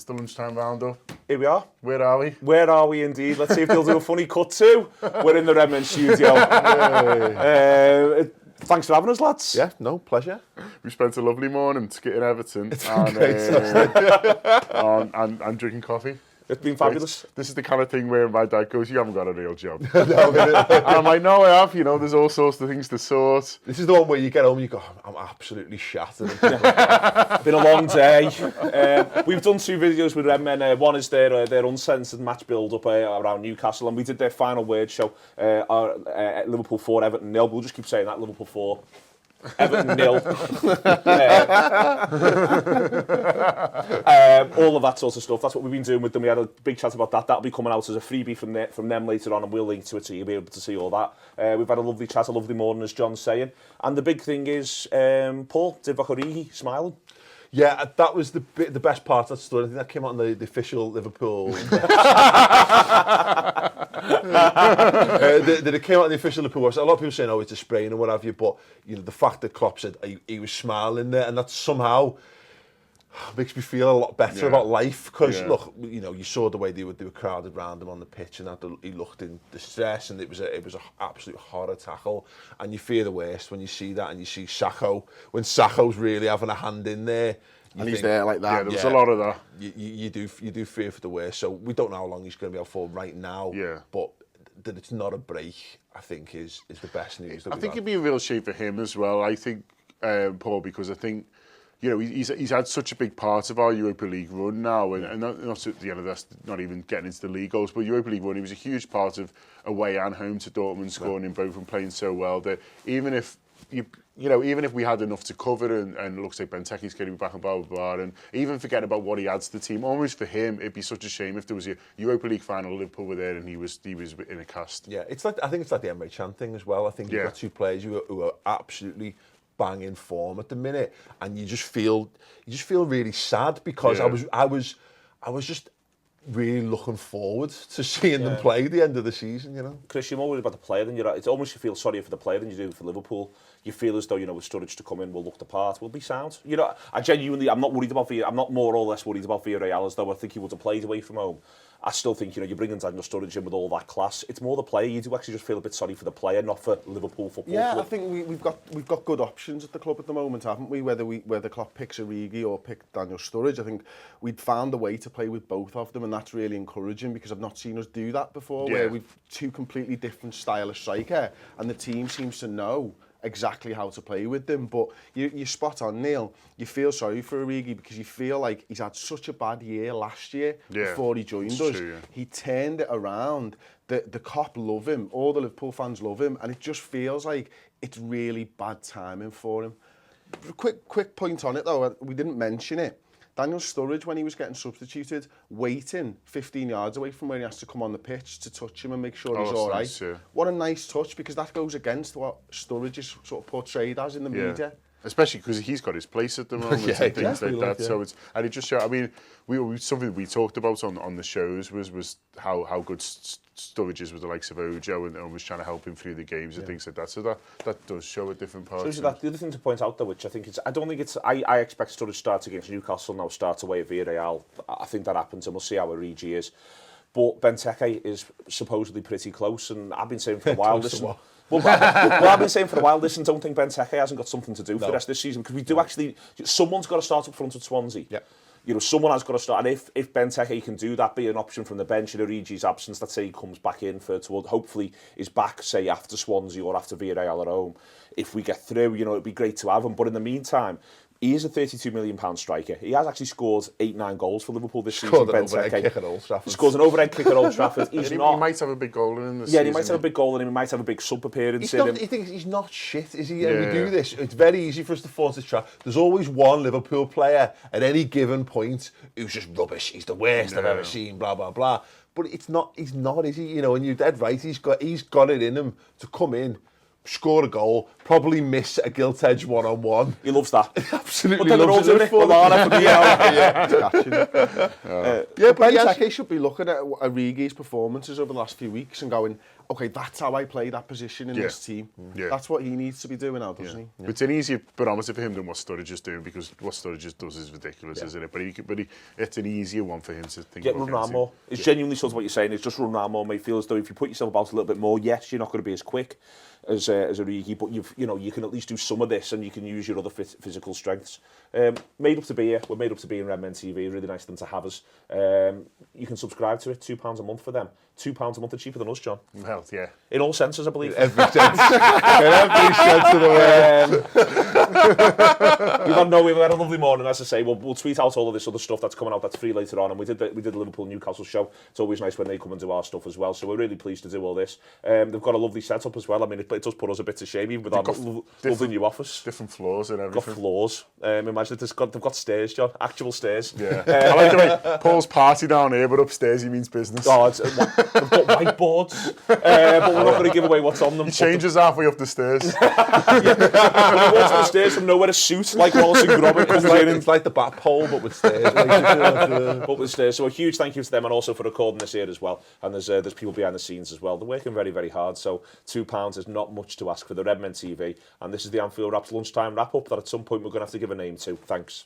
the lunchtime roundup. Here we are. Where are we? Where are we indeed? Let's see if they'll do a funny cut too. We're in the Redmen studio. Thanks for having us, lads. Yeah, no, pleasure. We spent a lovely morning skitting Everton and drinking coffee. It's been fabulous. This is the kind of thing where my dad goes, you haven't got a real job. And I'm like, no, I have. You know, there's all sorts of things to sort. This is the one where you get home and you go, I'm absolutely shattered. Been a long day. We've done 2 videos with Redmen. One is their uncensored match build-up around Newcastle, and we did their final word show, Liverpool 4, Everton 0. We'll just keep saying that, Liverpool 4. Everton 0. All of that sort of stuff. That's what we've been doing with them. We had a big chat about that. That'll be coming out as a freebie from them later on, and we'll link to it so you'll be able to see all that. We've had a lovely chat, a lovely morning, as John's saying. And the big thing is, Paul, Divock Origi smiling. Yeah, that was the best part of that story. I think that came out on the official Liverpool. That it came out on the official Liverpool website. A lot of people saying, "Oh, it's a sprain and what have you," but you know the fact that Klopp said he was smiling there, and that somehow makes me feel a lot better about life. Because look, you know, you saw the way they were crowded around him on the pitch, and that he looked in distress, and it was an absolute horror tackle. And you fear the worst when you see that, and you see Sakho when Sakho's really having a hand in there. And he's there like that. Yeah, there was a lot of that. You do fear for the worst. So we don't know how long he's going to be out for right now. Yeah. But that it's not a break, I think, is the best news. I think it'd be a real shame for him as well. I think, Paul, because I think, you know, he's had such a big part of our Europa League run now, and not you know, that's not even getting into the league goals, but Europa League run, he was a huge part of away and home to Dortmund, scoring in both and playing so well that even if even if we had enough to cover and it looks like Benteke's going to be back and blah, blah, blah, and even forgetting about what he adds to the team, almost for him, it'd be such a shame if there was a Europa League final, Liverpool were there and he was in a cast. Yeah, I think it's like the Emre Can thing as well. I think you've got 2 players who are absolutely banging form at the minute, and you just feel really sad because I was just really looking forward to seeing them play at the end of the season, you know. Chris, you're more worried about the player than it's almost you feel sorrier for the player than you do for Liverpool. You feel as though, you know, with Sturridge to come in, we'll look the part, we'll be sound. You know, I'm not worried about I'm not more or less worried about Villarreal as though I think he would have played away from home. I still think, you know, you're bringing Daniel Sturridge in with all that class. It's more the player. You do actually just feel a bit sorry for the player, not for Liverpool Football Club. I think we've got good options at the club at the moment, haven't we? Whether Klopp picks Origi or picks Daniel Sturridge, I think we'd found a way to play with both of them, and that's really encouraging because I've not seen us do that before, where we've 2 completely different style of striker, and the team seems to know exactly how to play with them. But you're spot on, Neil. You feel sorry for Origi because you feel like he's had such a bad year last year before he joined us. True, He turned it around. The Kop love him. All the Liverpool fans love him. And it just feels like it's really bad timing for him. Quick point on it, though. We didn't mention it. Daniel Sturridge, when he was getting substituted, waiting 15 yards away from where he has to come on the pitch to touch him and make sure he's all right. Nice, What a nice touch, because that goes against what Sturridge is sort of portrayed as in the media. Especially because he's got his place at the moment and things like that. So and it just shows. I mean, something we talked about on the shows was how good Sturridge is with the likes of Ojo and was trying to help him through the games and things like that. So that does show a different part. So the other thing to point out though, which I think I expect Sturridge starts against Newcastle now, starts away at Villarreal. I think that happens, and we'll see how Origi is. But Benteke is supposedly pretty close, and I've been saying for a while. I've been saying for a while, listen, don't think Benteke hasn't got something to do for the rest of this season, because we do actually, someone's got to start up front at Swansea. Yeah. You know, someone has got to start, and if Benteke can do that, be an option from the bench in Origi's absence, let's say he comes back in hopefully is back, say, after Swansea or after Villarreal at home. If we get through, you know, it'd be great to have him. But in the meantime, he is a £32 million striker. He has actually scored 8-9 goals for Liverpool this season. Scored an overhead kick at Old Trafford. He scores an overhead kick at Old Trafford. He might have a big goal in him this season. He might have a big goal in him. He might have a big sub-appearance in him. He thinks he's not shit, is he? Yeah. We do this. It's very easy for us to fall into this trap. There's always one Liverpool player at any given point who's just rubbish. He's the worst I've ever seen, blah, blah, blah. But he's not, is he? You know, and you're dead right. He's got it in him to come in, score a goal, probably miss a gilt-edged one-on-one. He loves that. Absolutely But then they're all loves doing it. it. Lallana for me. Yeah, but Benteke should be looking at Origi's performances over the last few weeks and going, okay, that's how I play that position in this team. That's what he needs to be doing now, doesn't he? But it's an easier barometer for him than what Sturridge is doing, because what Sturridge does is ridiculous, isn't it? But it's an easier one for him to think Get about. run around more. It's genuinely sort of what you're saying. It's just run around more. May feel as though if you put yourself about a little bit more, yes, you're not going to be as quick as Origi, but you can at least do some of this, and you can use your other physical strengths. Made up to be here. We're made up to be in Redmen TV. Really nice of them to have us. You can subscribe to it. £2 a month for them. £2 a month are cheaper than us, John. Well, yeah. In all senses, I believe. Every sense. In every sense of the word. We've had a lovely morning, as I say. We'll tweet out all of this other stuff that's coming out that's free later on, and we did the Liverpool Newcastle show. It's always nice when they come and do our stuff as well, so we're really pleased to do all this. They've got a lovely setup as well. I mean, it does put us a bit to shame, even with our lovely new office. Different floors and everything. Got floors. Imagine they've got stairs, John. Actual stairs. Yeah. I like the way Paul's party down here, but upstairs he means business. Oh, they've got whiteboards, but we're not going to give away what's on them. He changes halfway up the stairs. He walks up the stairs from nowhere to suit, like Wallace and Gromit comes in. It's like the bat pole, but with stairs. But with stairs. So a huge thank you to them, and also for recording this here as well. And there's people behind the scenes as well. They're working very, very hard. So £2 is not much to ask for the Redmen TV. And this is the Anfield Wraps lunchtime wrap-up that at some point we're going to have to give a name to. Thanks.